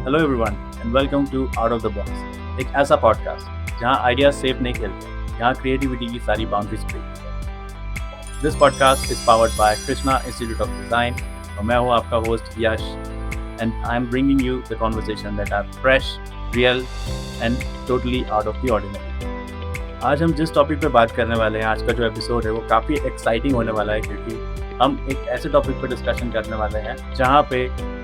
Hello everyone and welcome to out of the box, एक ऐसा podcast जहां ideas safe नहीं खेलते, जहां क्रिएटिविटी की सारी boundaries break. This podcast is powered by Krishna institute of design और मैं हूं आपका host Yash and I am bringing you the conversation that are fresh, real and totally out of the ordinary. आज हम जिस टॉपिक पे बात करने वाले हैं, आज का जो एपिसोड है वो काफ़ी एक्साइटिंग होने वाला है, क्योंकि हम एक ऐसे टॉपिक पे डिस्कशन करने वाले हैं जहाँ पे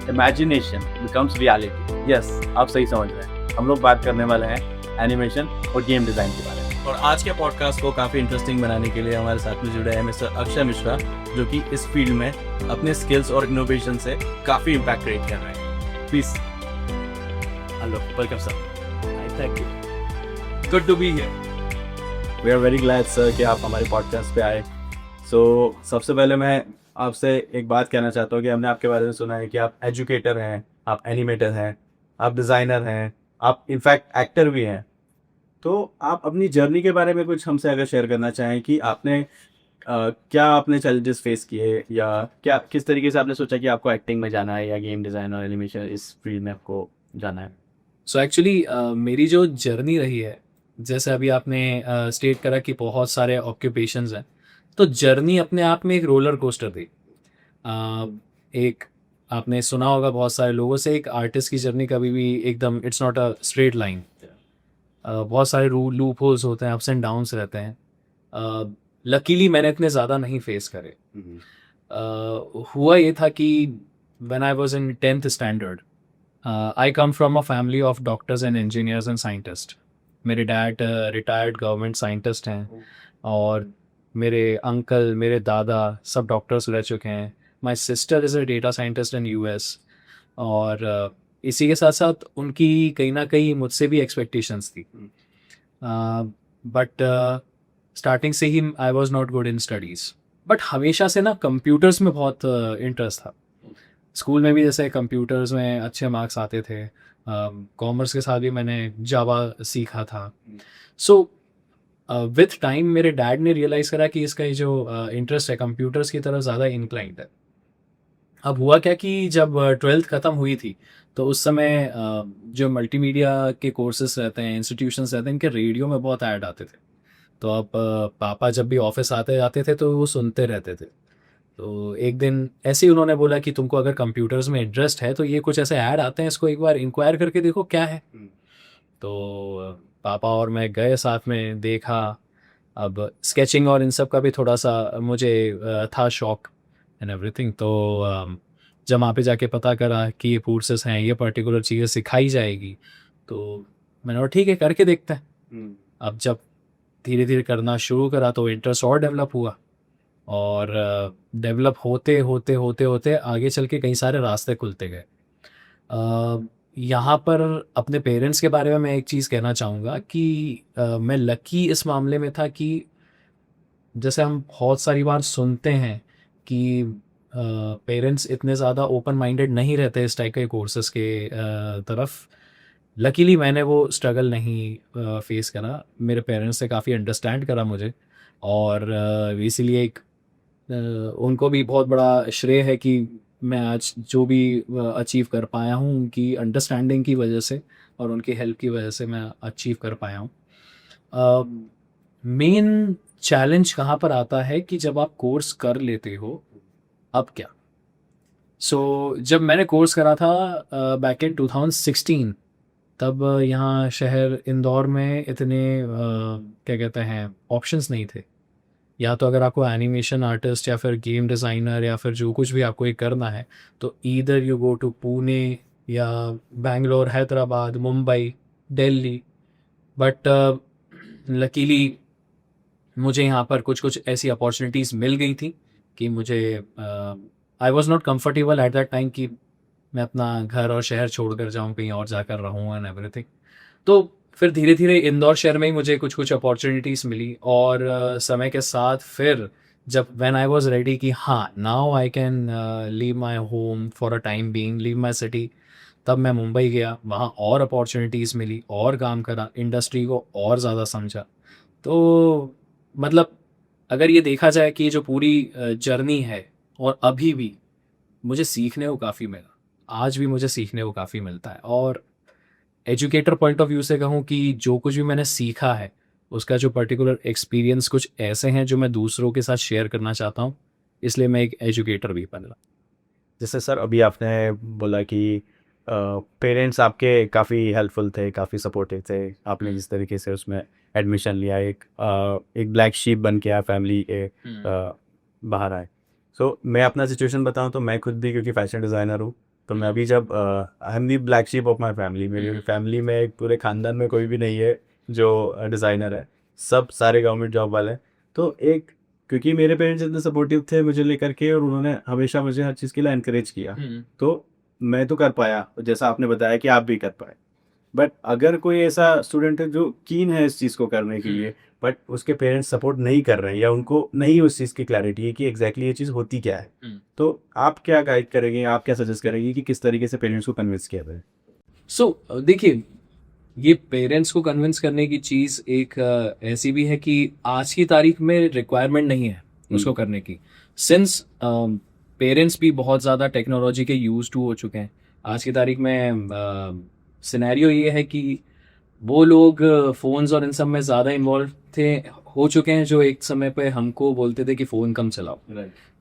इमेजिनेशन बिकम्स रियलिटी। यस, आप सही समझ रहे हैं, हम लोग बात करने वाले हैं एनिमेशन और गेम डिज़ाइन के बारे में। और आज के पॉडकास्ट को काफ़ी इंटरेस्टिंग बनाने के लिए हमारे साथ में जुड़े हैं मिस्टर अक्षय मिश्रा, जो कि इस फील्ड में अपने स्किल्स और इनोवेशन से काफ़ी इम्पैक्ट क्रिएट कर रहे हैं। Please hello, welcome sir. Thank you, good to be here. We are very glad sir कि आप हमारे पॉडकास्ट पे आए। सबसे पहले मैं आपसे एक बात कहना चाहता हूँ कि हमने आपके बारे में सुना है कि आप एजुकेटर हैं, आप एनिमेटर हैं, आप डिज़ाइनर हैं, आप इनफैक्ट एक्टर भी हैं। तो आप अपनी जर्नी के बारे में कुछ हमसे अगर शेयर करना चाहें कि आपने क्या आपने चैलेंजेस फेस किए, या क्या किस तरीके से आपने सोचा कि आपको एक्टिंग में जाना है या गेम डिज़ाइन और एनिमेशन इस फील्ड में आपको जाना है। सो एक्चुअली मेरी जो जर्नी रही है, जैसे अभी आपने स्टेट करा कि बहुत सारे ऑक्यूपेशंस हैं, तो जर्नी अपने आप में एक रोलर कोस्टर थी। एक आपने सुना होगा बहुत सारे लोगों से, एक आर्टिस्ट की जर्नी कभी भी एकदम it's not a straight line. बहुत सारे लूप होल्स होते हैं, अप्स एंड डाउन्स रहते हैं। लकीली मैंने इतने ज़्यादा नहीं फेस करे। हुआ ये था कि when I was in 10th standard, I come from a family of doctors and engineers and scientist. मेरे डैड रिटायर्ड गवर्नमेंट साइंटिस्ट हैं और मेरे अंकल, मेरे दादा सब डॉक्टर्स रह चुके हैं। My sister is a data scientist in US. और इसी के साथ साथ उनकी कहीं ना कहीं मुझसे भी एक्सपेक्टेशंस थी। बट स्टार्टिंग से ही I was not good in studies, but हमेशा से ना कंप्यूटर्स में बहुत इंटरेस्ट था। स्कूल में भी जैसे कंप्यूटर्स में अच्छे मार्क्स आते थे। कॉमर्स के साथ भी मैंने जावा सीखा था। सो विथ टाइम मेरे डैड ने रियलाइज़ करा कि इसका ये जो इंटरेस्ट है कंप्यूटर्स की तरफ ज़्यादा इंक्लाइंड है। अब हुआ क्या कि जब 12th ख़त्म हुई थी, तो उस समय जो मल्टीमीडिया के कोर्सेज रहते हैं, इंस्टीट्यूशंस रहते हैं, इनके रेडियो में बहुत ऐड आते थे। तो अब पापा जब भी ऑफिस आते जाते थे तो वो सुनते रहते थे। तो एक दिन ऐसे ही उन्होंने बोला कि तुमको अगर कंप्यूटर्स में इंटरेस्ट है तो ये कुछ ऐसे ऐड आते हैं, इसको एक बार इंक्वायर करके देखो क्या है। तो पापा और मैं गए साथ में, देखा। अब स्केचिंग और इन सब का भी थोड़ा सा मुझे था शौक एंड एवरीथिंग। तो जब वहाँ पे जाके पता करा कि ये कोर्सेस हैं, ये पर्टिकुलर चीज़ें सिखाई जाएगी, तो मैंने कहा ठीक है, करके देखते हैं। अब जब धीरे धीरे करना शुरू करा तो इंटरेस्ट और डेवलप हुआ, और डेवलप होते होते होते होते आगे चल के कई सारे रास्ते खुलते गए। यहाँ पर अपने पेरेंट्स के बारे में मैं एक चीज़ कहना चाहूँगा कि मैं लकी इस मामले में था कि जैसे हम बहुत सारी बार सुनते हैं कि पेरेंट्स इतने ज़्यादा ओपन माइंडेड नहीं रहते इस टाइप के कोर्सेज़ के तरफ। लकीली मैंने वो स्ट्रगल नहीं फेस करा। मेरे पेरेंट्स से काफ़ी अंडरस्टैंड करा मुझे, और इसीलिए एक उनको भी बहुत बड़ा श्रेय है कि मैं आज जो भी अचीव कर पाया हूँ, उनकी अंडरस्टैंडिंग की वजह से और उनकी हेल्प की वजह से मैं अचीव कर पाया हूँ। मेन चैलेंज कहाँ पर आता है कि जब आप कोर्स कर लेते हो, अब क्या। जब मैंने कोर्स करा था बैक इन 2016, तब यहाँ शहर इंदौर में इतने क्या कहते हैं ऑप्शंस नहीं थे। या तो अगर आपको एनिमेशन आर्टिस्ट या फिर गेम डिज़ाइनर या फिर जो कुछ भी आपको ये करना है, तो either you go to Pune या बैंगलोर, हैदराबाद, मुंबई, दिल्ली। बट लकीली मुझे यहाँ पर कुछ कुछ ऐसी अपॉर्चुनिटीज़ मिल गई थी कि मुझे आई was not comfortable at that time कि मैं अपना घर और शहर छोड़ कर जाऊँ, कहीं और जाकर रहूँ एंड एवरीथिंग। तो फिर धीरे धीरे इंदौर शहर में ही मुझे कुछ कुछ अपॉर्चुनिटीज़ मिली, और समय के साथ फिर जब व्हेन आई वाज रेडी कि हाँ now I can leave my home for a time being, leave my city, तब मैं मुंबई गया। वहाँ और अपॉर्चुनिटीज़ मिली, और काम करा, इंडस्ट्री को और ज़्यादा समझा। तो मतलब अगर ये देखा जाए कि जो पूरी जर्नी है, और अभी भी मुझे सीखने को काफ़ी मिला। आज भी मुझे सीखने को काफ़ी मिलता है। और एजुकेटर पॉइंट ऑफ व्यू से कहूँ कि जो कुछ भी मैंने सीखा है उसका जो पर्टिकुलर एक्सपीरियंस कुछ ऐसे हैं जो मैं दूसरों के साथ शेयर करना चाहता हूँ, इसलिए मैं एक एजुकेटर भी बन रहा। जैसे सर अभी आपने बोला कि पेरेंट्स आपके काफ़ी हेल्पफुल थे, काफ़ी सपोर्टिव थे, आपने जिस तरीके से उसमें एडमिशन लिया, एक ब्लैक शीप बन के आया फैमिली के बाहर आए। सो मैं अपना सिचुएशन बताऊं तो मैं खुद भी क्योंकि फैशन डिज़ाइनर हूँ, तो मैं अभी जब I am the black sheep of my family, मेरी फैमिली में एक पूरे ख़ानदान में कोई भी नहीं है जो डिज़ाइनर है, सब सारे गवर्नमेंट जॉब वाले हैं। तो एक क्योंकि मेरे पेरेंट्स इतने सपोर्टिव थे मुझे लेकर के, और उन्होंने हमेशा मुझे हर चीज़ के लिए एनकरेज किया, तो मैं तो कर पाया जैसा आपने बताया कि आप भी कर पाए। बट अगर कोई ऐसा स्टूडेंट है जो कीन है इस चीज़ को करने के लिए, बट उसके पेरेंट्स सपोर्ट नहीं कर रहे हैं या उनको नहीं उस चीज़ की क्लैरिटी है कि एग्जैक्टली ये चीज़ होती क्या है, तो आप क्या गाइड करेंगे, आप क्या सजेस्ट करेंगे कि किस तरीके से पेरेंट्स को कन्विंस किया जाए? सो देखिए, ये पेरेंट्स को कन्विंस करने की चीज़ एक ऐसी भी है कि आज की तारीख में रिक्वायरमेंट नहीं है उसको करने की, सिंस पेरेंट्स भी बहुत ज़्यादा टेक्नोलॉजी के यूज टू हो चुके हैं। आज की तारीख में सिनेरियो ये है कि वो लोग फ़ोन्स और इन सब में ज़्यादा इन्वॉल्व हो चुके हैं जो एक समय पे हमको बोलते थे कि फ़ोन कम चलाओ।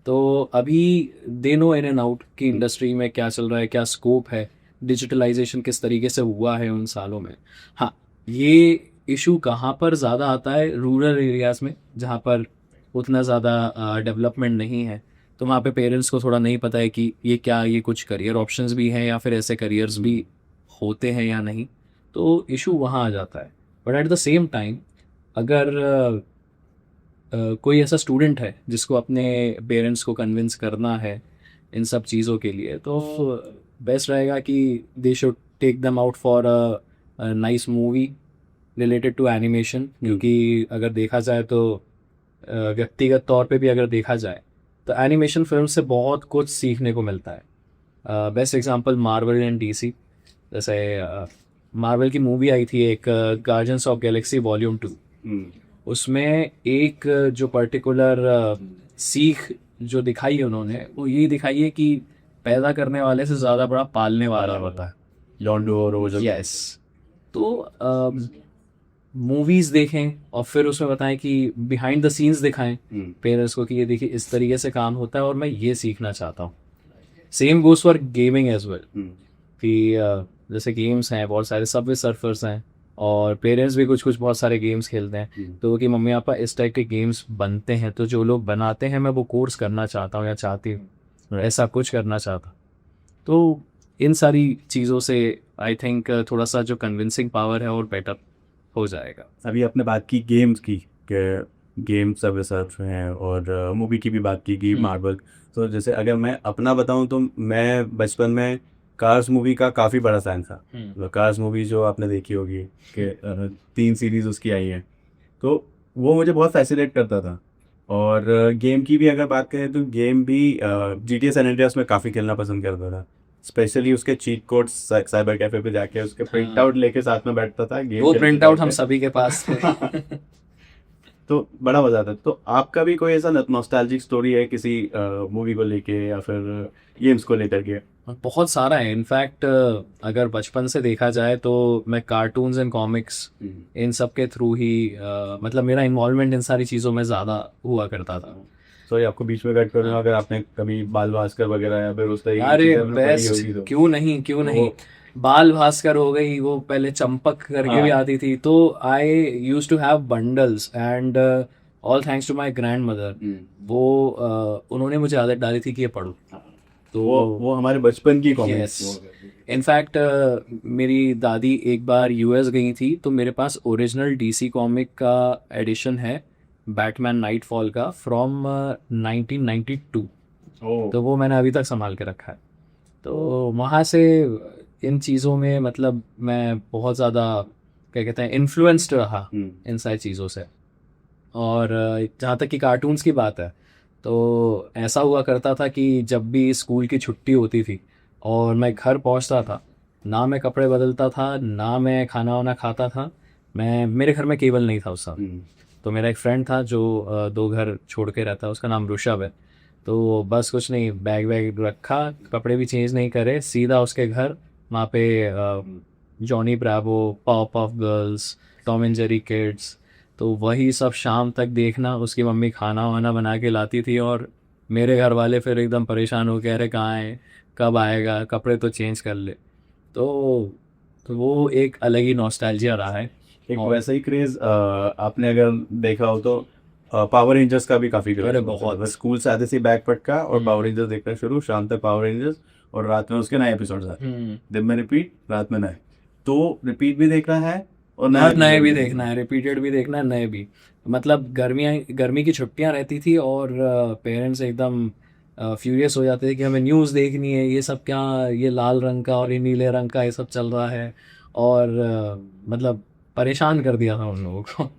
तो अभी they know in and out की इंडस्ट्री में क्या चल रहा है, क्या स्कोप है, डिजिटलाइजेशन किस तरीके से हुआ है उन सालों में। हाँ, ये इशू कहाँ पर ज़्यादा आता है, रूरल एरियाज़ में जहाँ पर उतना ज़्यादा डेवलपमेंट नहीं है, तो वहाँ पे पेरेंट्स को थोड़ा नहीं पता है कि ये कुछ करियर ऑप्शंस भी हैं या फिर ऐसे करियर्स भी होते हैं या नहीं, तो इशू वहाँ आ जाता है। But at the same time अगर कोई ऐसा स्टूडेंट है जिसको अपने पेरेंट्स को कन्विंस करना है इन सब चीज़ों के लिए, तो बेस्ट रहेगा कि they should take them out for a nice movie related to animation, क्योंकि अगर देखा जाए तो व्यक्तिगत तौर पे भी अगर देखा जाए तो एनिमेशन फिल्म से बहुत कुछ सीखने को मिलता है। Best example Marvel and DC. जैसे मार्वल की मूवी आई थी एक, गार्जियंस ऑफ गैलेक्सी वॉल्यूम 2, उसमें एक जो पर्टिकुलर सीख जो दिखाई है उन्होंने, वो ये दिखाई है कि पैदा करने वाले से ज़्यादा बड़ा पालने वाला होता है। लॉन्डो और वो जो यस, तो मूवीज़ देखें और फिर उसमें बताएं कि बिहाइंड द सीन्स दिखाएं पेरेंट्स को कि ये देखिए इस तरीके से काम होता है और मैं ये सीखना चाहता हूँ। Same goes for gaming as well, कि जैसे गेम्स हैं बहुत सारे, सबवे सर्फर्स हैं, और पेरेंट्स भी कुछ बहुत सारे गेम्स खेलते हैं, तो कि मम्मी पापा इस टाइप के गेम्स बनते हैं, तो जो लोग बनाते हैं मैं वो कोर्स करना चाहता हूँ या चाहती हूँ, ऐसा कुछ करना चाहता। तो इन सारी चीज़ों से आई थिंक थोड़ा सा जो कन्विंसिंग पावर है और बेटर हो जाएगा। अभी आपने बात की गेम्स की, गेम सर्विस हैं, और मूवी की भी बात की मार्वल। तो जैसे अगर मैं अपना बताऊं तो मैं बचपन में कार्स मूवी का काफ़ी बड़ा फैन था। कार्स मूवी जो आपने देखी होगी कि 3 सीरीज उसकी आई हैं, तो वो मुझे बहुत फैसिनेट करता था। और गेम की भी अगर बात करें तो गेम भी GTA सैन एंड्रियास में काफ़ी खेलना पसंद करता था, स्पेशली उसके चीट कोड्स साइबर कैफे पे जाके उसके प्रिंट आउट लेके साथ में बैठता था गेम। वो प्रिंट आउट हम सभी के पास थे। तो बड़ा मजा आता है। तो आपका भी कोई ऐसा नॉस्टैल्जिक स्टोरी है किसी मूवी को लेके या फिर गेम्स को लेकर के? बहुत सारा है। इनफैक्ट अगर बचपन से देखा जाए तो मैं कार्टून्स एंड कॉमिक्स इन सब के थ्रू ही मतलब मेरा इन्वॉल्वमेंट इन सारी चीज़ों में ज़्यादा हुआ करता था। सॉरी आपको बीच में कट कर दूं, अगर आपने कभी बाल भास्कर वगैरह या फिर उस तरीके अरे बेस्ट, क्यों नहीं बाल भास्कर हो गई, वो पहले चंपक करके भी आती थी, तो I used to have bundles and all thanks to my grandmother, वो उन्होंने मुझे आदत डाली थी कि ये पढ़ो। तो वो हमारे बचपन की कॉमिक्स। इनफैक्ट मेरी दादी एक बार यूएस गई थी, तो मेरे पास ओरिजिनल डीसी कॉमिक का एडिशन है बैटमैन नाइटफॉल का फ्रॉम 1992। तो वो मैंने अभी तक संभाल के रखा है। तो वहाँ से इन चीज़ों में मतलब मैं बहुत ज़्यादा क्या कहते हैं इन्फ्लुएंस्ड रहा इन सारी चीज़ों से। और जहाँ तक कि कार्टून्स की बात है, तो ऐसा हुआ करता था कि जब भी स्कूल की छुट्टी होती थी और मैं घर पहुँचता था, ना मैं कपड़े बदलता था, ना मैं खाना वाना खाता था। मेरे घर में केबल नहीं था उस समय, तो मेरा एक फ्रेंड था जो 2 घर छोड़ के रहता है, उसका नाम ऋषभ है। तो बस कुछ नहीं, बैग वैग रखा, कपड़े भी चेंज नहीं करे, सीधा उसके घर, वहाँ पे Johnny Bravo, pop of girls, Tom and Jerry kids, तो वही सब शाम तक देखना। उसकी मम्मी खाना वाना बना के लाती थी और मेरे घर वाले फिर एकदम परेशान हो गए, अरे कहाँ है, कब आएगा, कपड़े तो चेंज कर ले। तो वो एक अलग ही नॉस्टैल्जिया रहा है। एक वैसा ही क्रेज आपने अगर देखा हो तो पावर रेंजर्स का भी काफी क्रेज अरे होता था। बहुत। बस स्कूल से आते से बैग पटका और पावर रेंजर्स देखना शुरू, शाम तक पावर रेंजर्स, और रात में उसके नए एपिसोड्स आते, दिन में रिपीट, रात में नए। तो रिपीट भी देखना है और नए भी देखना है, रिपीटेड भी देखना है, नए भी। मतलब गर्मी की छुट्टियां रहती थी और पेरेंट्स एकदम फ्यूरियस हो जाते थे कि हमें न्यूज़ देखनी है, ये सब क्या, ये लाल रंग का और ये नीले रंग का ये सब चल रहा है, और मतलब परेशान कर दिया था उन लोगों को।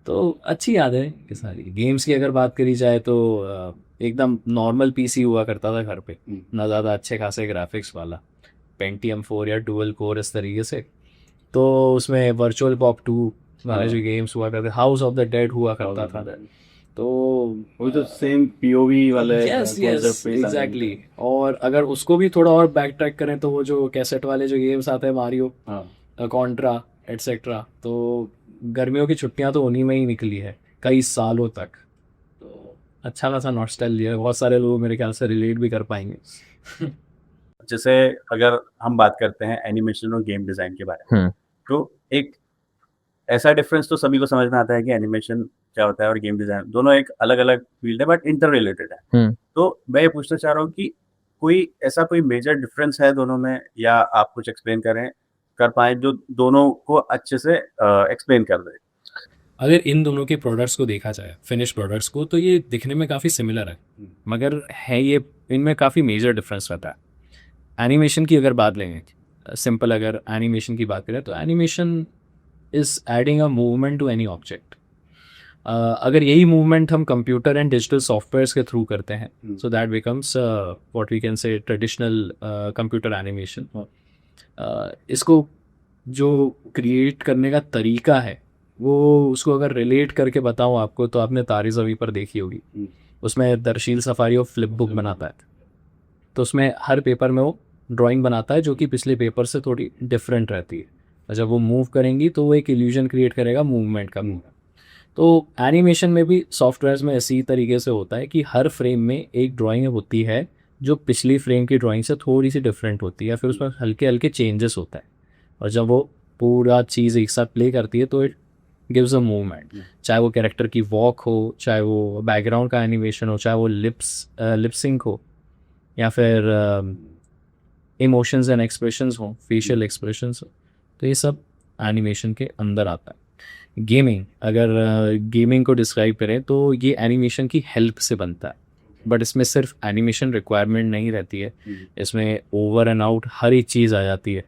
तो अच्छी याद है ये सारी। गेम्स की अगर बात करी जाए तो एकदम नॉर्मल पीसी हुआ करता था घर पे, ना ज़्यादा अच्छे खासे ग्राफिक्स वाला, पेंटियम 4 या डुअल कोर इस तरीके से। तो उसमें वर्चुअल पॉप 2 वाले जो गेम्स हुआ करते, हाउस ऑफ द डेड हुआ करता था। तो वो तो सेम पीओवी वाले यस concept यस पे ही सारे। एग्जैक्टली। और अगर उसको भी थोड़ा और बैक ट्रैक करें तो वो जो कैसेट वाले जो गेम्स आते हैं, मारियो, हाँ कॉन्ट्रा एटसेट्रा, तो गर्मियों की छुट्टियां तो उन्हीं में ही निकली है कई सालों तक। तो अच्छा खासा नॉस्टैल्जिया है, बहुत सारे लोग मेरे ख्याल से रिलेट भी कर पाएंगे। जैसे अगर हम बात करते हैं एनिमेशन और गेम डिज़ाइन के बारे में, तो एक ऐसा डिफरेंस तो सभी को समझ में आता है कि एनिमेशन क्या होता है और गेम डिज़ाइन, दोनों एक अलग-अलग फील्ड है बट इंटर रिलेटेड है। तो मैं ये पूछना चाह रहा हूँ कि कोई मेजर डिफरेंस है दोनों में, या आप कुछ एक्सप्लेन कर पाएँ जो दोनों को अच्छे से एक्सप्लेन कर दे? अगर इन दोनों के प्रोडक्ट्स को देखा जाए, फिनिश प्रोडक्ट्स को, तो ये दिखने में काफ़ी सिमिलर है, मगर है ये, इनमें काफ़ी मेजर डिफरेंस रहता है। एनिमेशन की अगर बात लेंगे, सिंपल अगर एनिमेशन की बात करें तो animation is adding a movement to any object. अगर यही मूवमेंट हम कंप्यूटर एंड डिजिटल सॉफ्टवेयर्स के थ्रू करते हैं, so that becomes what we can say traditional computer animation. इसको जो क्रिएट करने का तरीका है, वो उसको अगर रिलेट करके बताऊँ आपको, तो आपने तारे ज़मीं पर देखी होगी, उसमें दरशील सफारी और फ्लिप बुक बनाता है, तो उसमें हर पेपर में वो ड्राइंग बनाता है जो कि पिछले पेपर से थोड़ी डिफरेंट रहती है, और जब वो मूव करेंगी तो वो एक इल्यूजन क्रिएट करेगा मूवमेंट का। तो एनिमेशन में भी सॉफ्टवेयर्स में इसी तरीके से होता है कि हर फ्रेम में एक ड्राइंग होती है जो पिछली फ्रेम की ड्राइंग से थोड़ी सी डिफरेंट होती है, फिर उसमें हल्के हल्के चेंजेस होता है, और जब वो पूरा चीज़ एक साथ प्ले करती है तो इट गिव्स अ मूवमेंट। चाहे वो कैरेक्टर की वॉक हो, चाहे वो बैकग्राउंड का एनिमेशन हो, चाहे वो लिपसिंग हो, या फिर इमोशंस एंड एक्सप्रेशंस हो, फेशियल एक्सप्रेशंस हो, तो ये सब एनिमेशन के अंदर आता है। गेमिंग, अगर गेमिंग को डिस्क्राइब करें तो ये एनिमेशन की हेल्प से बनता है, बट इसमें सिर्फ एनिमेशन रिक्वायरमेंट नहीं रहती है, इसमें ओवर एंड आउट हर एक चीज़ आ जाती है।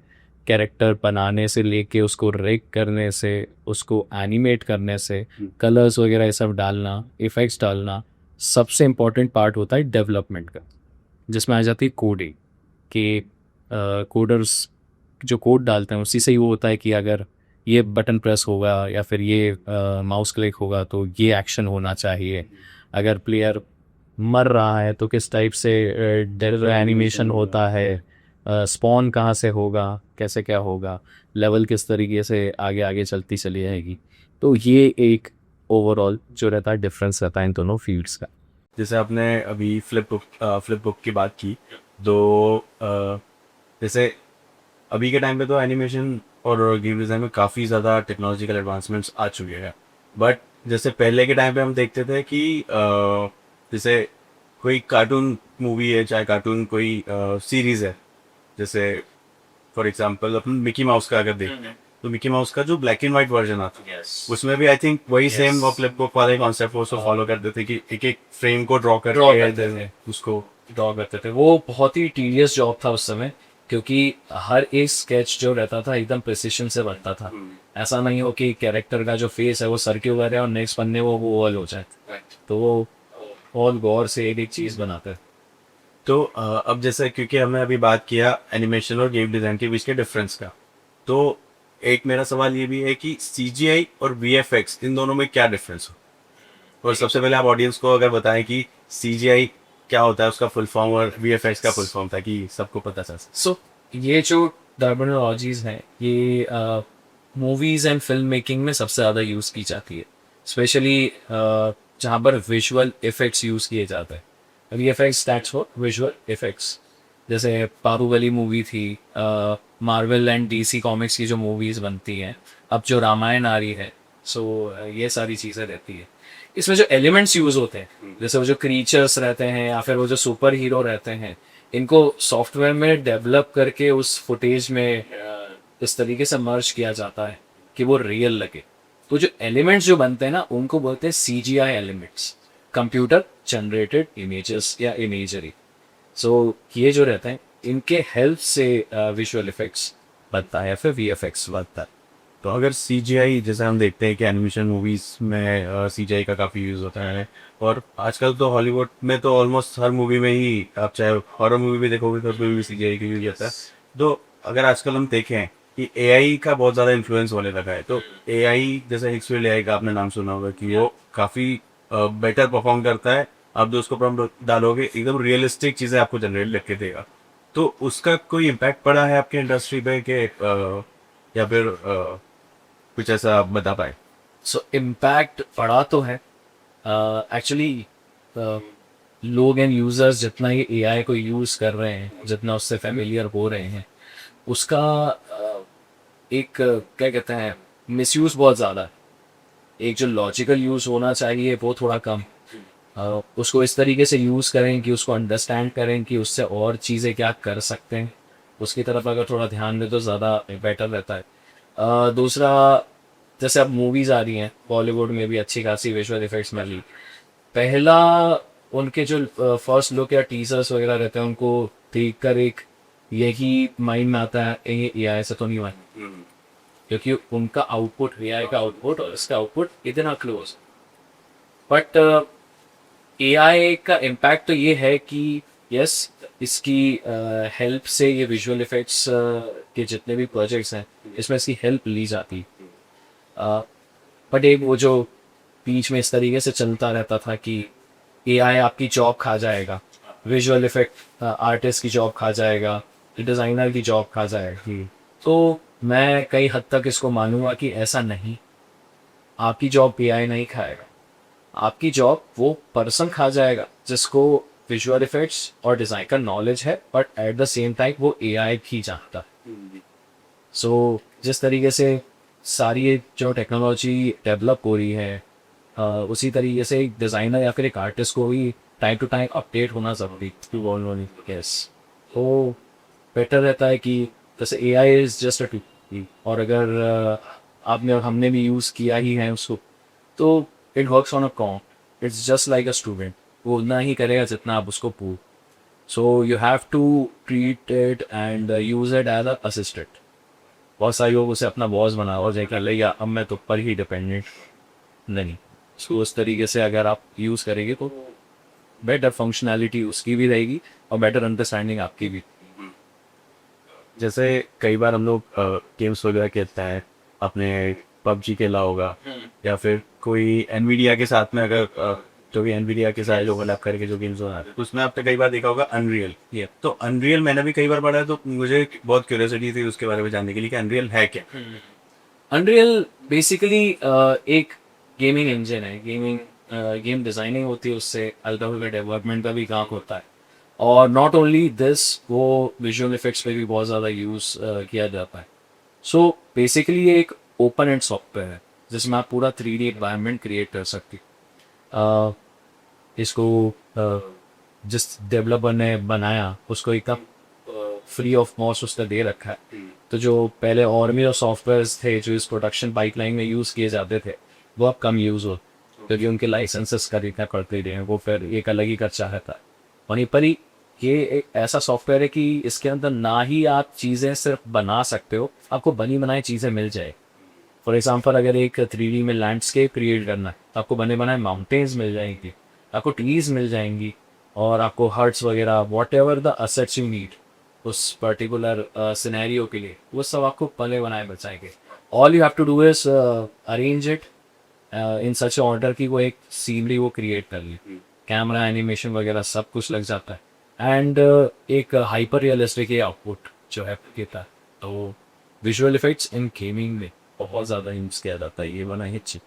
कैरेक्टर बनाने से लेके उसको रिग करने से, उसको एनिमेट करने से, कलर्स वगैरह ये सब डालना, इफ़ेक्ट्स डालना, सबसे इम्पॉर्टेंट पार्ट होता है डेवलपमेंट का, जिसमें आ जाती है कोडिंग। कि कोडर्स जो कोड डालते हैं उसी से ही वो होता है कि अगर ये बटन प्रेस होगा या फिर ये माउस क्लिक होगा तो ये एक्शन होना चाहिए, अगर प्लेयर मर रहा है तो किस टाइप से डेथ एनिमेशन होता है, स्पॉन कहाँ से होगा, कैसे क्या होगा, लेवल किस तरीके से आगे आगे चलती चली जाएगी। तो ये एक ओवरऑल जो रहता है डिफरेंस रहता है इन दोनों फील्ड्स का। जैसे आपने अभी फ्लिप बुक की बात की, तो जैसे अभी के टाइम पे तो एनिमेशन और गेम डिज़ाइन में काफ़ी ज़्यादा टेक्नोलॉजिकल एडवांसमेंट्स आ चुके हैं, बट जैसे पहले के टाइम पे हम देखते थे कि जैसे कोई कार्टून मूवी है, चाहे कार्टून कोई सीरीज़ है, जैसे for example upon Mickey mouse का अगर देखें तो मिकी माउस का जो ब्लैक एंड वाइट वर्जन आता है, उसमें भी आई थिंक वही सेम वो फ्लिप बुक वाले कॉन्सेप्ट वो फॉलो करते थे कि एक एक फ्रेम को ड्रॉ करके उसको ड्रॉ करते थे। वो बहुत ही टीडियस जॉब था उस समय, क्योंकि हर एक स्केच जो रहता था एकदम प्रिसिशन से बनता था। ऐसा नहीं हो कि कैरेक्टर का जो फेस है वो सर्क्यूलर है और नेक्स्ट पन्ने वो ओवल हो जाए, तो वो बहुत गौर से एक एक चीज़ बनाते हैं। तो अब जैसे क्योंकि हमने अभी बात किया एनिमेशन और गेम डिज़ाइन के बीच के डिफरेंस का, तो एक मेरा सवाल ये भी है कि CGI और VFX इन दोनों में क्या डिफरेंस हो? और सबसे पहले आप ऑडियंस को अगर बताएं कि CGI क्या होता है, उसका फुल फॉर्म, और VFX का फुल फॉर्म, ताकि सबको पता चल सके। सो ये जो टर्मिनोलॉजीज हैं ये मूवीज़ एंड फिल्म मेकिंग में सबसे ज़्यादा यूज़ की जाती है, स्पेशली जहाँ पर विजुअल इफ़ेक्ट्स यूज़ किए जाते हैं। VFX stands for visual effects. जैसे बाहुबली मूवी थी, मार्वल एंड DC कॉमिक्स की जो मूवीज़ बनती हैं, अब जो रामायण आ रही है, सो ये सारी चीज़ें रहती है। इसमें जो एलिमेंट्स यूज़ होते हैं, जैसे वो जो क्रीचर्स रहते हैं या फिर वो जो सुपर हीरो रहते हैं, इनको सॉफ्टवेयर में डेवलप करके उस फुटेज में इस तरीके से मर्ज किया जाता है कि वो रियल लगे। तो जो एलिमेंट्स जो बनते हैं ना, उनको बोलते हैं CGI elements, computer generated images या इमेजरी। सो ये जो रहते हैं, इनके हेल्प से विजुअल इफेक्ट्स बनता है या फिर VFX बनता है। तो अगर CGI, जैसे हम देखते हैं कि एनिमेशन मूवीज में CGI का काफ़ी यूज़ होता है, और आजकल तो हॉलीवुड में तो ऑलमोस्ट हर मूवी में ही, आप चाहे हॉरर मूवी भी देखोगे तो उसमें भी CGI का यूज होता है। तो अगर आजकल हम देखें कि AI का बहुत ज़्यादा इन्फ्लुएंस होने लगा है, तो AI जैसे हिक्सफील्ड AI का आपने नाम सुना होगा कि वो काफ़ी बेटर परफॉर्म करता है। आप जो उसको प्रॉम्प्ट डालोगे, एकदम रियलिस्टिक चीज़ें आपको जनरेट करके देगा। तो उसका कोई इम्पैक्ट पड़ा है आपके इंडस्ट्री पे कि या फिर कुछ ऐसा आप बता पाए? सो इम्पैक्ट पड़ा तो है एक्चुअली। लोग एंड यूजर्स जितना ये AI को यूज़ कर रहे हैं, जितना उससे फेमिलियर हो रहे हैं, उसका एक क्या कहते हैं, मिसयूज़ बहुत ज़्यादा है। एक जो लॉजिकल यूज़ होना चाहिए वो थोड़ा कम। उसको इस तरीके से यूज़ करें कि उसको अंडरस्टैंड करें कि उससे और चीज़ें क्या कर सकते हैं, उसकी तरफ अगर थोड़ा ध्यान दें तो ज़्यादा बेटर रहता है। दूसरा, जैसे अब मूवीज़ आ रही हैं, बॉलीवुड में भी अच्छी खासी विजुअल इफेक्ट्स मिल रही। पहला उनके जो फर्स्ट लुक या टीजर्स वगैरह रहते हैं, उनको देखकर एक यही माइंड में आता है ये AI से तो नहीं बना, क्योंकि उनका आउटपुट, AI का आउटपुट और इसका आउटपुट इतना क्लोज। बट AI का इम्पैक्ट तो ये है कि यस, इसकी हेल्प से ये विजुअल इफेक्ट्स के जितने भी प्रोजेक्ट्स हैं, इसमें इसकी हेल्प ली जाती है। बट एक वो जो बीच में इस तरीके से चलता रहता था कि AI आपकी जॉब खा जाएगा, विजुअल इफेक्ट आर्टिस्ट की जॉब खा जाएगा, डिज़ाइनर की जॉब खा जाएगी, तो मैं कई हद तक इसको मानूंगा कि ऐसा नहीं। आपकी जॉब AI नहीं खाएगा, आपकी जॉब वो पर्सन खा जाएगा जिसको विजुअल इफेक्ट्स और डिज़ाइन का नॉलेज है, but at the same time वो AI भी जानता है। सो जिस तरीके से सारी ये जो टेक्नोलॉजी डेवलप हो रही है, उसी तरीके से एक डिज़ाइनर या फिर एक आर्टिस्ट को भी टाइम टू टाइम अपडेट होना ज़रूरी है। यस, तो बेटर रहता है कि जैसे AI is just a tool, और अगर हमने भी यूज़ किया ही है उसको, तो it works on a command. It's just like a student, वो उतना ही करेगा जितना आप उसको पूछ। So you have to treat it and use it as a assistant. बहुत सारे लोग उसे अपना बॉस बना और जाकर ले गया, अब मैं तो पर ही डिपेंडेंट नहीं। सो उस तरीके से अगर आप यूज़ करेंगे तो बेटर फंक्शनैलिटी उसकी भी रहेगी और बेटर अंडरस्टैंडिंग आपकी भी। जैसे कई बार हम लोग गेम्स वगैरह खेलते हैं, अपने PUBG खेला होगा, या फिर कोई NVIDIA के साथ में, अगर जो भी NVIDIA के साथ जो कोलैब करके जो गेम्स बना रहे हैं, उसमें आपने कई बार देखा होगा अनरियल। तो अनरियल मैंने भी कई बार पढ़ा है, तो मुझे बहुत क्यूरियोसिटी थी उसके बारे में जानने के लिए कि अनरियल है क्या। अनरियल बेसिकली एक गेमिंग इंजन है, गेम डिज़ाइनिंग होती है, उससे अल्ट्रा डेवलपमेंट का भी काम होता है। और नॉट ओनली दिस, वो विजुअल इफेक्ट्स पे भी बहुत ज़्यादा यूज़ किया जाता है। सो बेसिकली ये एक ओपन एंड सॉफ्टवेयर है जिसमें आप पूरा 3D एनवायरनमेंट क्रिएट कर सकते हैं। इसको जिस डेवलपर ने बनाया उसको एकदम फ्री ऑफ कॉस्ट उसने दे रखा है। तो जो पहले और भी जो सॉफ्टवेयर्स थे जो इस प्रोडक्शन पाइपलाइन में यूज़ किए जाते थे, वो अब कम यूज़ हो, क्योंकि उनके लाइसेंसेस खरीदना पड़ते रहे हैं, वो फिर एक अलग ही खर्चा रहता है। वहीं पर ही ये एक ऐसा सॉफ्टवेयर है कि इसके अंदर ना ही आप चीज़ें सिर्फ बना सकते हो, आपको बनी बनाई चीज़ें मिल जाए। फॉर एग्जांपल, अगर एक 3D में लैंडस्केप क्रिएट करना है तो आपको बने बनाए माउंटेन्स मिल जाएंगी, आपको ट्रीज मिल जाएंगी, और आपको हर्ट्स वगैरह, whatever the assets you need उस पर्टिकुलर सिनेरियो के लिए, वो सब आपको बने बनाए मिल जाएंगे। All you have to do is arrange it in such order की वो एक सीनरी वो क्रिएट कर ली, कैमरा एनिमेशन वगैरह सब कुछ लग जाता है एंड एक हाइपर रियलिस्टिक ये आउटपुट जो है देता है। तो विजुअल इफेक्ट्स इन गेमिंग में बहुत ज़्यादा यूज़ किया जाता है, ये बना ही अच्छी।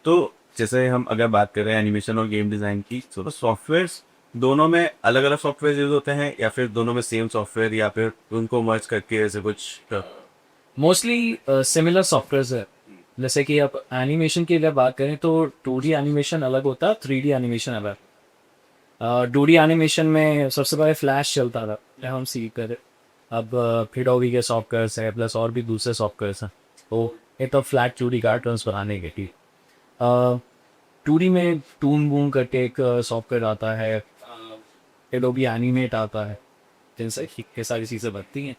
तो जैसे हम अगर बात कर रहे हैं एनिमेशन और गेम डिज़ाइन की, तो सॉफ्टवेयर्स दोनों में अलग अलग सॉफ्टवेयर यूज होते हैं या फिर दोनों में सेम सॉफ्टवेयर या फिर उनको मर्ज करके ऐसे कुछ? मोस्टली सिमिलर सॉफ्टवेयर है। जैसे कि अब एनिमेशन की अगर बात करें तो 2D एनिमेशन अलग होता है, 3D एनिमेशन अलग। 2D एनिमेशन में सबसे पहले फ्लैश चलता था, जब हम सीख कर। अब फिडोवी के सॉफ्टवेयर्स है प्लस और भी दूसरे सॉफ्टवेयर्स हैं, तो ये तो फ्लैट 2D कार्टून्स बनाने के लिए 2D में टून बूम करके एक सॉफ्टवेयर आता है, एडोबी एनिमेट आता है, जिनसे ये सारी चीज़ें बनती हैं।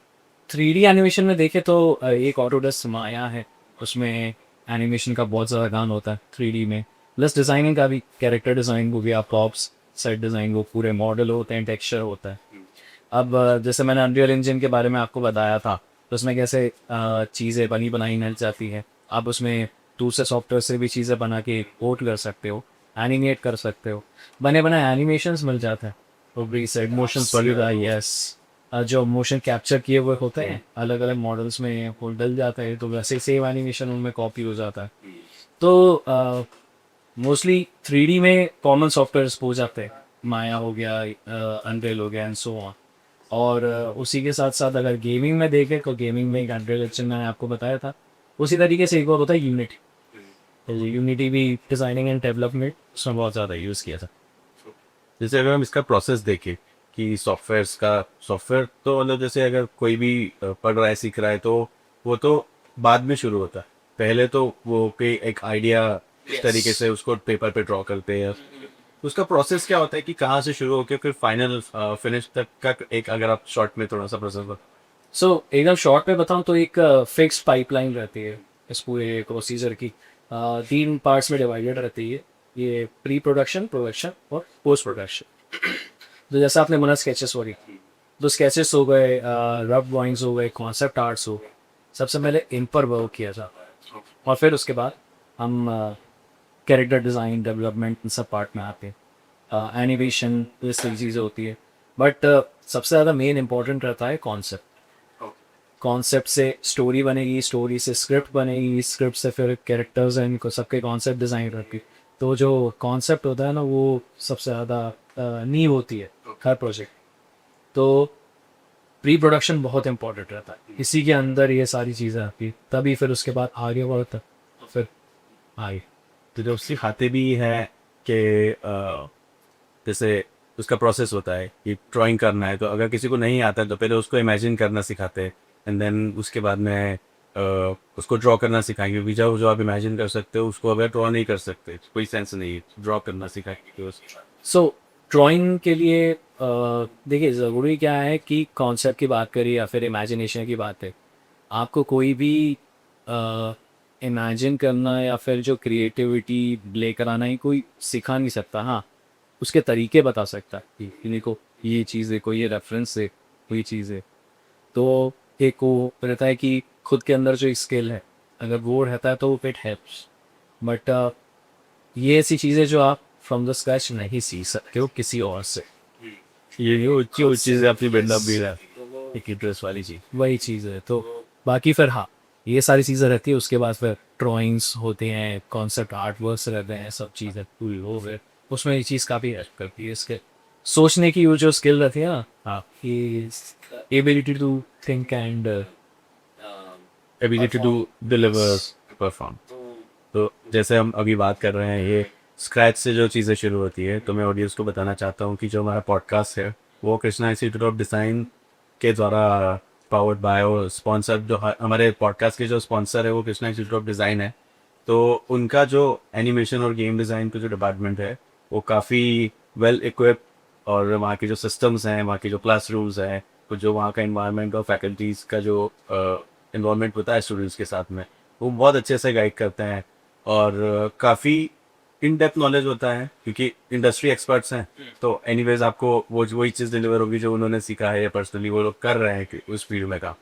3D एनिमेशन में देखें तो एक ऑटोडेस्क माया है, उसमें एनिमेशन का बहुत ज़्यादा काम होता है 3D में, प्लस डिज़ाइनिंग का भी, कैरेक्टर डिज़ाइन हो गया, प्रॉप्स, सेट डिज़ाइन, वो पूरे मॉडल होते हैं, टेक्सचर होता है। अब जैसे मैंने अनरियल इंजन के बारे में आपको बताया था, तो उसमें कैसे चीज़ें बनी बनाई मिल जाती हैं, आप उसमें दूसरे सॉफ्टवेयर से भी चीज़ें बना के पोर्ट कर सकते हो, एनिमेट कर सकते हो, बने बनाए एनिमेशंस मिल जाते हैं, वो भी सेट मोशन वगैरह, यस, जो मोशन कैप्चर किए हुए होते हैं अलग अलग मॉडल्स में वो डल जाता है, तो वैसे सेम एनिमेशन उनमें कॉपी हो जाता है। तो मोस्टली 3D में कॉमन सॉफ्टवेयर हो जाते हैं, माया हो गया, अनरियल हो गया एंड सो ऑन। और उसी के साथ साथ अगर गेमिंग में देखें तो गेमिंग में एक अनरियल इंजन मैंने आपको बताया था, उसी तरीके से एक और होता है यूनिटी। यूनिटी भी डिज़ाइनिंग एंड डेवलपमेंट उसमें बहुत ज़्यादा यूज़ किया था। जैसे अगर हम इसका प्रोसेस देखें कि सॉफ्टवेयर तो मतलब जैसे अगर कोई भी पढ़ रहा है सीख रहा है तो वो तो बाद में शुरू होता है, पहले तो वो कोई एक आइडिया इस तरीके से उसको पेपर पे ड्रॉ करते हैं, उसका प्रोसेस क्या होता है कि कहाँ से शुरू होकर फिर फाइनल फिनिश तक का एक, अगर आप शॉर्ट में थोड़ा सा प्रोसेस बताओ। सो एकदम शॉर्ट में बताऊं तो एक फिक्स पाइपलाइन रहती है इस पूरे प्रोसीजर की, 3 पार्ट्स में डिवाइडेड रहती है, ये प्री प्रोडक्शन, प्रोडक्शन और पोस्ट प्रोडक्शन। तो जैसा आपने मना स्केचेस हो रही, तो स्केचेस हो गए, रफ ड्राइंग्स हो गए, कॉन्सेप्ट आर्ट्स हो, सबसे पहले इन पर वर्क किया जाता है और फिर उसके बाद हम कैरेक्टर डिज़ाइन, डेवलपमेंट, इन सब पार्ट में आते हैं, एनिमेशन, इस सारी चीज़ें होती है। बट सबसे ज़्यादा मेन इंपॉर्टेंट रहता है कॉन्सेप्ट। कॉन्सेप्ट से स्टोरी बनेगी, स्टोरी से स्क्रिप्ट बनेगी, स्क्रिप्ट से फिर कैरेक्टर्स हैं, इनको सबके कॉन्सेप्ट डिज़ाइन रखी। तो जो कॉन्सेप्ट होता है ना, वो सबसे ज़्यादा नींव होती है हर प्रोजेक्ट। तो प्री प्रोडक्शन बहुत इंपॉर्टेंट रहता है, इसी के अंदर ये सारी चीज़ें आती है, तभी फिर उसके बाद आगे बढ़ता फिर आगे। तो जो सिखाते भी हैं कि जैसे उसका प्रोसेस होता है कि ड्राइंग करना है, तो अगर किसी को नहीं आता है तो पहले उसको इमेजिन करना सिखाते हैं एंड देन उसके बाद में उसको ड्रॉ करना सिखाएंगे, क्योंकि जो आप इमेजिन कर सकते हो उसको अगर ड्रॉ नहीं कर सकते कोई सेंस नहीं, ड्रॉ करना सिखाएंगे। सो ड्राइंग के लिए देखिए ज़रूरी क्या है कि कॉन्सेप्ट की बात करिए या फिर इमेजिनेशन की बात है, आपको कोई भी इमेजिन करना या फिर जो क्रिएटिविटी लेकर आना ही कोई सिखा नहीं सकता। हाँ, उसके तरीके बता सकता है कि देखो ये चीज़ देखो, ये रेफरेंस है, कोई चीज़ है। तो एक वो रहता है कि खुद के अंदर जो स्किल है अगर वो रहता है तो इट हेल्प्स। बट ये ऐसी चीज़ें जो आप फ्रॉम द स्क्रैच नहीं सीख सकते हो किसी और से, ये ऊंची चीज़ें अपनी बिल्डअप भी है, एक इंटरेस्ट वाली चीज़ वही चीज़ है। तो बाकी फिर हाँ, ये सारी चीज़ें रहती है, उसके बाद फिर ड्राइंग्स होते हैं, कॉन्सेप्ट आर्ट वर्क्स रहते हैं, सब चीज़ें पूरी हो गए, उसमें ये चीज़ काफ़ी हेल्प करती है। इसके सोचने की वो जो स्किल रहती है ना, हाँ, ability to think and ability to deliver, perform. तो जैसे हम अभी बात कर रहे हैं ये स्क्रैच से जो चीज़ें शुरू होती है, तो मैं ऑडियंस को बताना चाहता हूँ कि जो हमारा पॉडकास्ट है वो कृष्णा इंस्टीट्यूट ऑफ डिज़ाइन के द्वारा पावर्ड बाय और स्पॉन्सर, जो हमारे पॉडकास्ट के जो स्पॉन्सर है वो कृष्णा इंस्टीट्यूट ऑफ डिज़ाइन है। तो उनका जो एनिमेशन और गेम डिज़ाइन का जो डिपार्टमेंट है वो काफ़ी वेल इक्विप, और वहाँ के जो सिस्टम्स हैं, वहाँ के जो क्लास रूम्स हैं, तो जो वहाँ का इन्वायरमेंट और फैकल्टीज़ का जो इन्वॉल्वमेंट होता है स्टूडेंट्स के साथ में, वो बहुत अच्छे से गाइड करते हैं और काफ़ी इन डेप्थ नॉलेज होता है क्योंकि इंडस्ट्री एक्सपर्ट्स हैं। तो एनीवेज आपको वो वही चीज़ डिलीवर होगी जो उन्होंने सीखा है या पर्सनली वो लोग कर रहे हैं कि उस फील्ड में काम,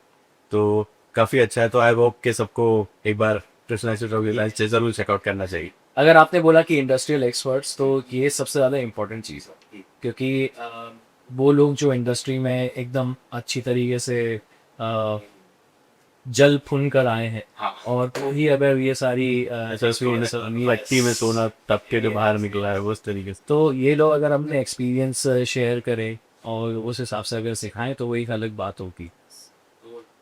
तो काफ़ी अच्छा है। तो आई होप कि सबको एक बार कृष्णा इंस्टीट्यूट ऑफ डिज़ाइन ज़रूर चेकआउट करना चाहिए। अगर आपने बोला कि इंडस्ट्रियल एक्सपर्ट्स, तो ये सबसे ज़्यादा इम्पोर्टेंट चीज़ है, क्योंकि वो लोग जो इंडस्ट्री में एकदम अच्छी तरीके से जल भुन कर आए हैं, और वही अगर ये सारी मिट्टी में सोना तब के जो बाहर निकला है वो उस तरीके से। तो ये लोग अगर अपने एक्सपीरियंस शेयर करें और उस हिसाब से अगर सिखाएं तो वो एक अलग बात होगी.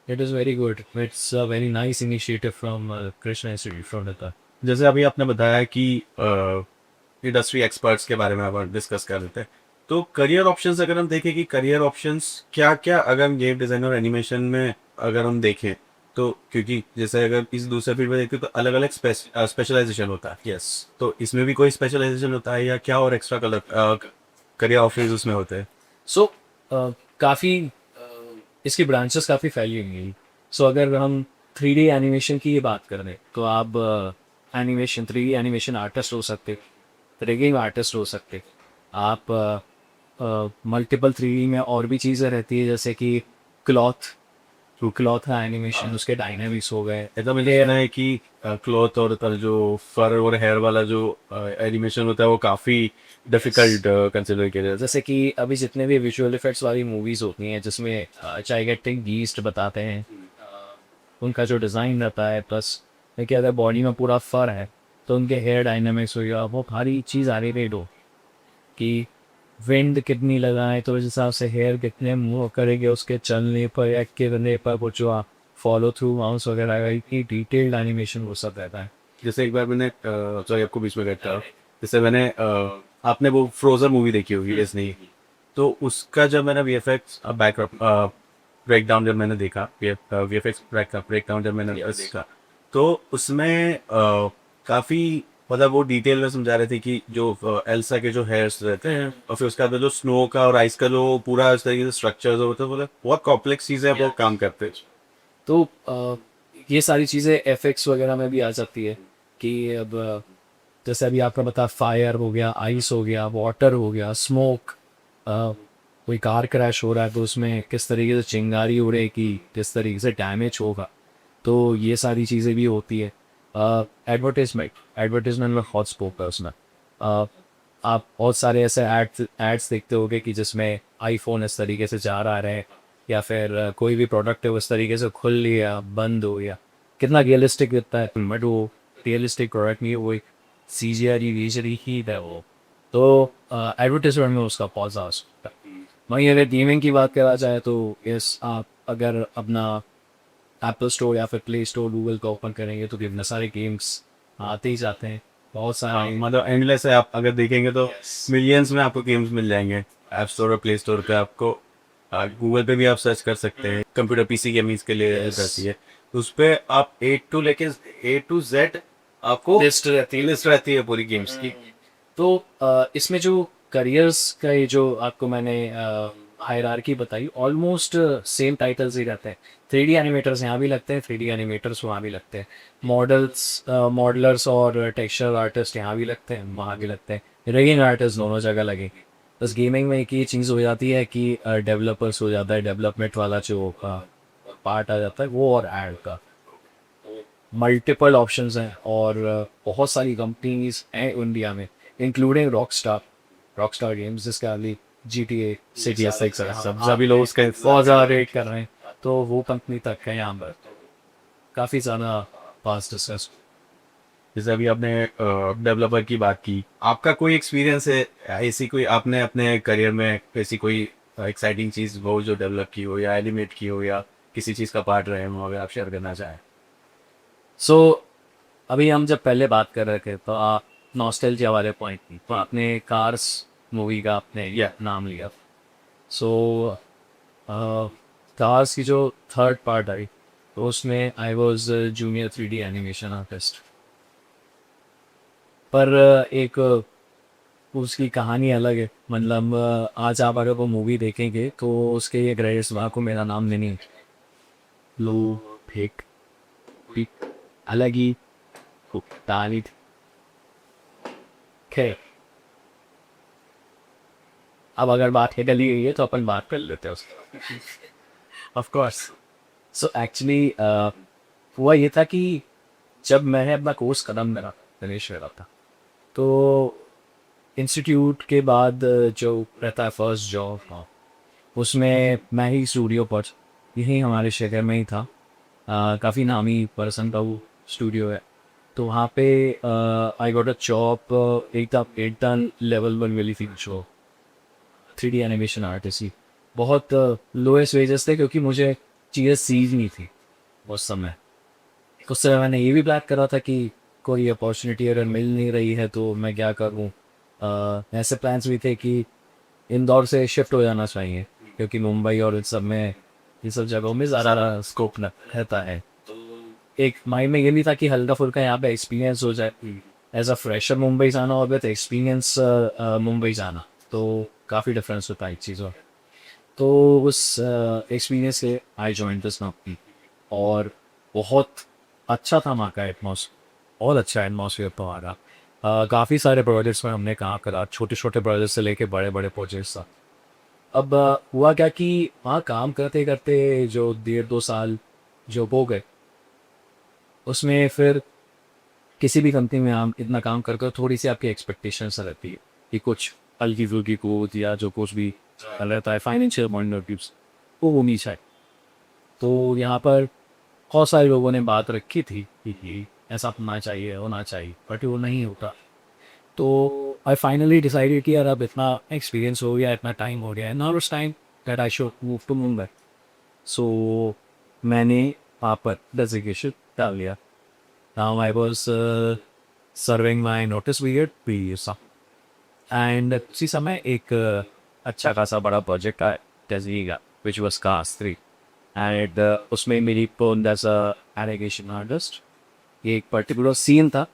It is very good. It's a very nice initiative from Krishna institute from Lata. जैसे अभी आपने बताया कि इंडस्ट्री एक्सपर्ट्स के बारे में अब डिस्कस कर लेते हैं, तो करियर ऑप्शंस अगर हम देखें कि करियर ऑप्शंस क्या क्या अगर हम गेम डिज़ाइन और एनिमेशन में अगर हम देखें, तो क्योंकि जैसे अगर इस दूसरे फील्ड में देखें तो अलग अलग स्पेशलाइजेशन होता है. यस, तो इसमें भी कोई स्पेशलाइजेशन होता है या क्या और एक्स्ट्रा कलर करियर ऑप्शंस उसमें होते हैं? सो काफ़ी इसकी ब्रांचेस काफ़ी फैली हुई हैं. सो अगर हम 3D एनिमेशन की ये बात कर रहे हैं तो आप एनिमेशन 3D एनिमेशन आर्टिस्ट हो सकते, रिगिंग आर्टिस्ट हो सकते, आप मल्टीपल 3D में और भी चीज़ें रहती है, जैसे कि क्लॉथ का एनिमेशन, उसके डायनामिक्स हो गए. ऐसा मुझे कहना है कि क्लॉथ और जो फर और हेयर वाला जो एनिमेशन होता है वो काफ़ी डिफिकल्ट कंसिडर किया जाता है. जैसे कि अभी जितने भी विजुअल इफेक्ट्स वाली मूवीज़ होती हैं जिसमें जाइगेटिक बीस्ट बताते हैं, उनका जो डिज़ाइन रहता है, प्लस देखिए अगर बॉडी में पूरा फर है तो उनके हेयर डायनामिक्स हो गया, वो सारी चीज़ आ रही हो कि विंड कितनी लगाएं तो इस हिसाब से हेयर कितने मूव करेंगे उसके चलने पर या गिरने पर, वो जो फॉलो थ्रू माउस वगैरह, इतनी डिटेल्ड एनिमेशन वो सब रहता है. जैसे एक बार मैंने सॉरी आपको बीच में कटता, जैसे मैंने आपने वो फ्रोजन मूवी देखी होगी डिज्नी, तो उसका जब मैंने वीएफएक्स ब्रेकडाउन जब मैंने देखा, वीएफएक्स ब्रेकडाउन जब मैंने देखा, तो उसमें काफ़ी मतलब वो डिटेल में समझा रहे थे कि जो एल्सा के जो हेयर्स रहते हैं और फिर उसके बाद जो स्नो का और आइस का जो पूरा इस तरीके से स्ट्रक्चर्स होते हैं, मतलब बहुत कॉम्प्लेक्स चीज़ें वो काम करते हैं. तो ये सारी चीज़ें एफएक्स वगैरह में भी आ जाती है कि अब जैसे अभी आपका बता, फायर हो गया, आइस हो गया, वाटर हो गया, स्मोक, कोई कार क्रैश हो रहा है तो उसमें किस तरीके से चिंगारी उड़ेगी, किस तरीके से डैमेज होगा, तो ये सारी चीज़ें भी होती है. एडवर्टीजमेंट में बहुत स्कोप है उसमें. आप बहुत सारे ऐसे एड्स देखते होगे कि जिसमें आईफोन इस तरीके से जा रहा है, या फिर कोई भी प्रोडक्ट है वो इस तरीके से खुल लिया, बंद हो गया, कितना रियलिस्टिक दिखता है. बट वो रियलिस्टिक प्रोडक्ट नहीं है, वो एक CGI ही है वो. तो एडवर्टीजमेंट में उसका बहुत ज़्यादा स्कोप है. वहीं अगर गेमिंग की बात करा जाए तो यस, आप अगर अपना एप्पल स्टोर या फिर प्ले स्टोर गूगल का ओपन करेंगे तो कितने सारे गेम्स आते ही जाते हैं, बहुत सारे. मतलब एंडलेस है. आप अगर देखेंगे तो मिलियंस में आपको गेम्स मिल जाएंगे ऐप स्टोर और प्ले स्टोर पे. आपको गूगल पे भी आप सर्च कर सकते हैं. कंप्यूटर पीसी गेमिंग्स के लिए रहती है, तो उस पर आप A to Z आपको लिस्ट रहती है. है पूरी गेम्स की. तो इसमें जो करियर्स का ये जो आपको मैंने हायरार्की बताई, ऑलमोस्ट सेम टाइटल्स ही रहते हैं. 3D एनिमेटर्स यहाँ भी लगते हैं, 3D एनिमेटर्स वहाँ भी लगते हैं, मॉडलर्स और टेक्सचर आर्टिस्ट यहाँ भी लगते हैं, वहाँ भी लगते हैं, रिगिंग आर्टिस्ट दोनों जगह लगेंगे. बस गेमिंग में एक ही चीज़ हो जाती है कि डेवलपर्स हो जाता है, डेवलपमेंट वाला जो पार्ट आ जाता है वो, और एड का मल्टीपल ऑप्शंस हैं. और बहुत सारी कंपनीज हैं इंडिया में, इंक्लूडिंग रॉकस्टार गेम्स, जिसका अभी GTA City SX सभी लोग उसका बहुत ज़्यादा रेट कर रहे हैं, तो वो कंपनी तक है यहाँ पर. काफ़ी ज़्यादा पास डिस्कस. जैसे अभी आपने डेवलपर की बात की, आपका कोई एक्सपीरियंस है ऐसी कोई आपने अपने करियर में ऐसी कोई एक्साइटिंग चीज़ वो जो डेवलप की हो या एनिमेट की हो या किसी चीज़ का पार्ट रहे हो, अगर आप शेयर करना चाहें? सो अभी हम जब पहले बात कर रहे थे तो नॉस्टैल्जिया वाले पॉइंट थी, तो आपने कार्स मूवी का आपने नाम लिया. सो कार्स की जो थर्ड पार्ट आई तो उसमें I was junior 3D animation artist. पर एक उसकी कहानी अलग है. मतलब आज आप अगर वो मूवी देखेंगे तो उसके ये ग्रेडिट्स वहाँ को मेरा नाम नहीं है. लो फेक पिक अलग ही तारीफ. अब अगर बात निकली गई है तो अपन बात कर लेते हैं उसकी. Of course. सो एक्चुअली हुआ ये था कि जब मैंने अपना कोर्स कदम मेरा फिनिश करा था तो इंस्टीट्यूट के बाद जो रहता है फर्स्ट जॉब, उसमें मैं ही स्टूडियो पर, यही हमारे शहर में ही था, काफ़ी नामी पर्सन का वो स्टूडियो है। तो वहाँ पे आई गॉट अ जॉब एकदम लेवल 1 वाली फील्ड शो, 3D एनिमेशन आर्टिस्ट ही। बहुत लोएस्ट वेजेस थे क्योंकि मुझे चीज़ें सीखनी थी उस समय मैंने ये भी प्लान करा था कि कोई अपॉर्चुनिटी अगर मिल नहीं रही है तो मैं क्या करूँ। ऐसे प्लान्स भी थे कि इंदौर से शिफ्ट हो जाना चाहिए क्योंकि मुंबई और इन सब जगहों में ज़्यादा स्कोप रहता है। एक माइंड में ये भी था कि हल्का फुल्का यहाँ पे एक्सपीरियंस हो जाए, एज अ फ्रेशर मुंबई जाना और विद एक्सपीरियंस मुंबई जाना, तो काफ़ी डिफरेंस होता है एक चीज़। तो उस एक्सपीरियंस से आई जॉइन दिस कंपनी और बहुत अच्छा था वहाँ का एटमॉस्फेयर, बहुत अच्छा एटमॉस्फेयर था हमारा। काफ़ी सारे प्रोजेक्ट्स में हमने काम करा, छोटे छोटे प्रोजेक्ट से लेके बड़े बड़े प्रोजेक्ट्स था। अब हुआ क्या कि वहाँ काम करते करते जो 1.5-2 साल जो हो गए, उसमें फिर किसी भी कंपनी में आप इतना काम कर थोड़ी सी आपकी एक्सपेक्टेशंस रहती है कि कुछ हल्की फुल्की कोच या जो कुछ भी रहता है फाइनेंशियल पॉइंट ऑफ व्यू वो होनी चाहिए। तो यहाँ पर बहुत सारे लोगों ने बात रखी थी कि ऐसा होना चाहिए, बट वो नहीं होता। तो आई फाइनली डिसाइडेड कि यार अब इतना एक्सपीरियंस हो गया, इतना टाइम हो गया है, now it's time that I should move to Mumbai. So मैंने वहाँ पर डेजिग्नेशन डाल लिया। Now I was serving my notice period and उसी समय एक अच्छा खासा बड़ा प्रोजेक्ट आया डेजी का, विच वॉज कास्ट 3 एंड उसमें मेरी पोन एज एनिमेशन आर्टिस्ट एक पर्टिकुलर सीन था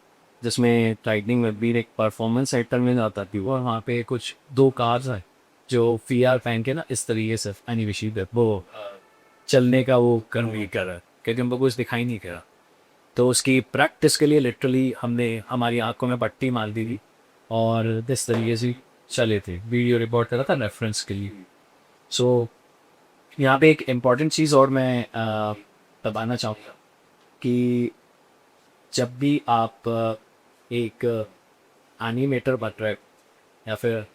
जिसमें टाइटनिंग में भी एक परफॉर्मेंस सेंटर में जाता थी और वहाँ पे कुछ 2 कार्स है जो VR पहन के ना इस तरीके से एनिमेशन वो चलने का वो कर नहीं कर रहा क्योंकि हमको कुछ दिखाई नहीं करा। तो उसकी प्रैक्टिस के लिए लिटरली हमने हमारी आंखों में पट्टी मार दी थी और इस तरीके से चले थे, वीडियो रिकॉर्ड करा था रेफरेंस के लिए। सो यहाँ पे एक इम्पॉर्टेंट चीज़ और मैं बताना चाहूँगा कि जब भी आप एक एनिमेटर बन रहे हो या फिर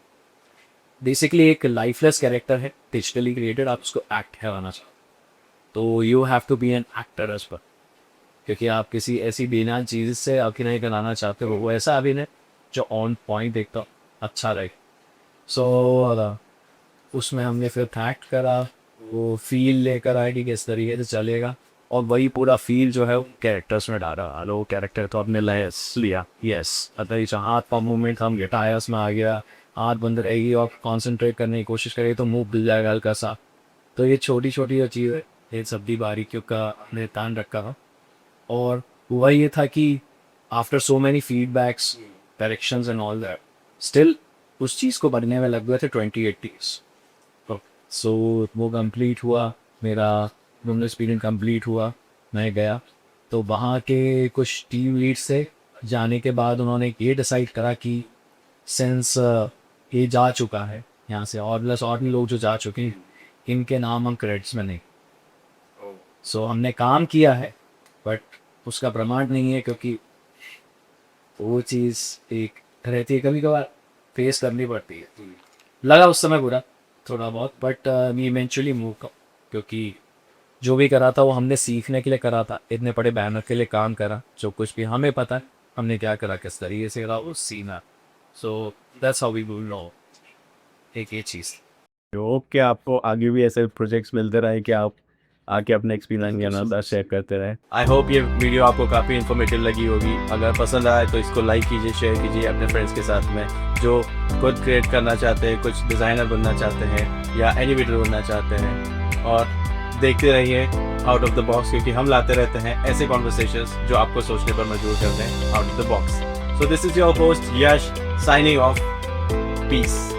बेसिकली एक लाइफलेस कैरेक्टर है डिजिटली क्रिएटेड, आप उसको एक्ट करवाना चाहो तो you have to be an actor as पर, क्योंकि आप किसी ऐसी बिना चीज़ से अभिनय कराना चाहते हो वो ऐसा अभिनय जो ऑन पॉइंट देखता अच्छा रहे। सो उसमें हमने फिर एक्ट करा, वो फील लेकर आए कि किस तरीके से चलेगा और वही पूरा फील जो है वो कैरेक्टर्स में डाला। वो कैरेक्टर तो आपने लिया यस, अतः हाथ पाँव मूवमेंट हम गिटायर्स में आ गया, हाथ बंद रहेगी और कॉन्सेंट्रेट करने की कोशिश करेगी तो मुंह मिल जाएगा हल्का सा। तो ये छोटी छोटी जो चीज़ है ये सब भी बारीकियों का हमने ध्यान रखा। और हुआ ये था कि after so many feedbacks directions and all that still उस चीज़ को बनने में लग गए थे 28 days। सो वो कंप्लीट हुआ, मेरा मुंबई एक्सपीरियंस कंप्लीट हुआ, मैं गया तो वहाँ के कुछ टीम लीड से जाने के बाद उन्होंने ये डिसाइड करा कि सिंस ये जा चुका है यहाँ से और प्लस और भी लोग जो जा चुके हैं इनके नाम हम क्रेडिट्स में नहीं। सो हमने काम किया है बट उसका प्रमाण नहीं है क्योंकि वो चीज़ एक रहती है, कभी कभार फेस करनी पड़ती है। लगा उस समय बुरा थोड़ा बहुत बट मी इवेंचुअली मूव क्योंकि जो भी करा था वो हमने सीखने के लिए करा था, इतने बड़े बैनर के लिए काम करा, जो कुछ भी हमें पता है हमने क्या करा, किस तरीके से करा वो सीना। So that's how we will know एक ये चीज़। ओके, आपको आगे भी ऐसे प्रोजेक्ट्स मिलते रहे कि आप आके अपने एक्सपीरियंस शेयर करते रहे। आई होप ये वीडियो आपको काफ़ी इन्फॉर्मेटिव लगी होगी। अगर पसंद आए तो इसको लाइक कीजिए, शेयर कीजिए अपने फ्रेंड्स के साथ में जो खुद क्रिएट करना चाहते हैं, कुछ डिज़ाइनर बनना चाहते हैं या एनिमेटर बनना चाहते हैं। और देखते रहिए आउट ऑफ द बॉक्स क्योंकि हम लाते रहते हैं ऐसे कॉन्वर्सेशंस जो आपको सोचने पर मजबूर करते हैं out of the box. So this is your host Yash signing off. Piece.